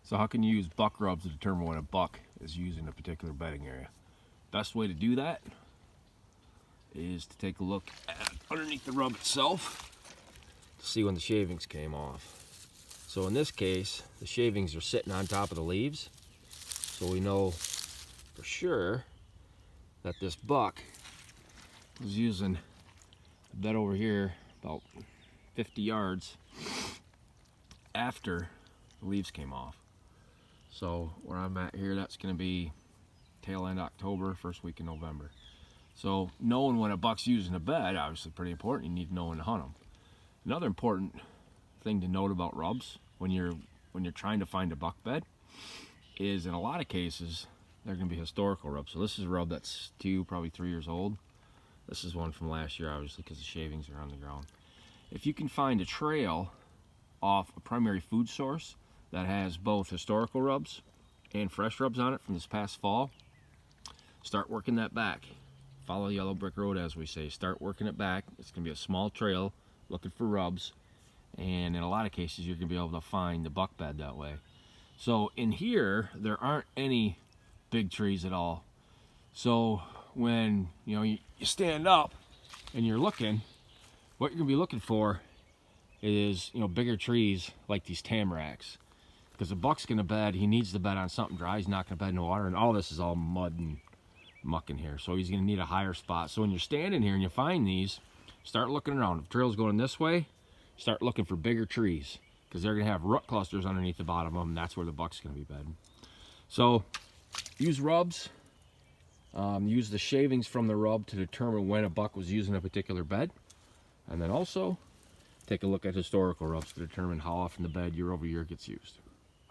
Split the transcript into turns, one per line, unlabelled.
So how can you use buck rubs to determine when a buck is using a particular bedding area? Best way to do that is to take a look at underneath the rub itself to see when the shavings came off. So in this case, the shavings are sitting on top of the leaves, so we know for sure that this buck was using the bed over here about 50 yards after the leaves came off. So where I'm at here, that's going to be tail end October, first week in November. So knowing when a buck's using a bed, obviously pretty important. You need to know when to hunt them. Another important thing to note about rubs when you're trying to find a buck bed is, in a lot of cases, they're going to be historical rubs. So this is a rub that's 2, probably 3 years old. This is one from last year, obviously, because the shavings are on the ground. If you can find a trail off a primary food source that has both historical rubs and fresh rubs on it from this past fall, start working that back. Follow the yellow brick road, as we say. Start working it back. It's going to be a small trail looking for rubs, and in a lot of cases you're going to be able to find the buck bed that way. So in here there aren't any big trees at all. So when you stand up and you're looking, what you're going to be looking for is bigger trees like these tamaracks, because a buck's going to bed, he needs to bed on something dry. He's not going to bed in the water, and all this is all mud and muck in here, so he's going to need a higher spot. So when you're standing here and you find these, start looking around. If the trail's going this way, start looking for bigger trees, because they're going to have root clusters underneath the bottom of them, and that's where the buck's going to be bedding. So use rubs, use the shavings from the rub to determine when a buck was using a particular bed, and then also take a look at historical rubs to determine how often the bed year over year gets used.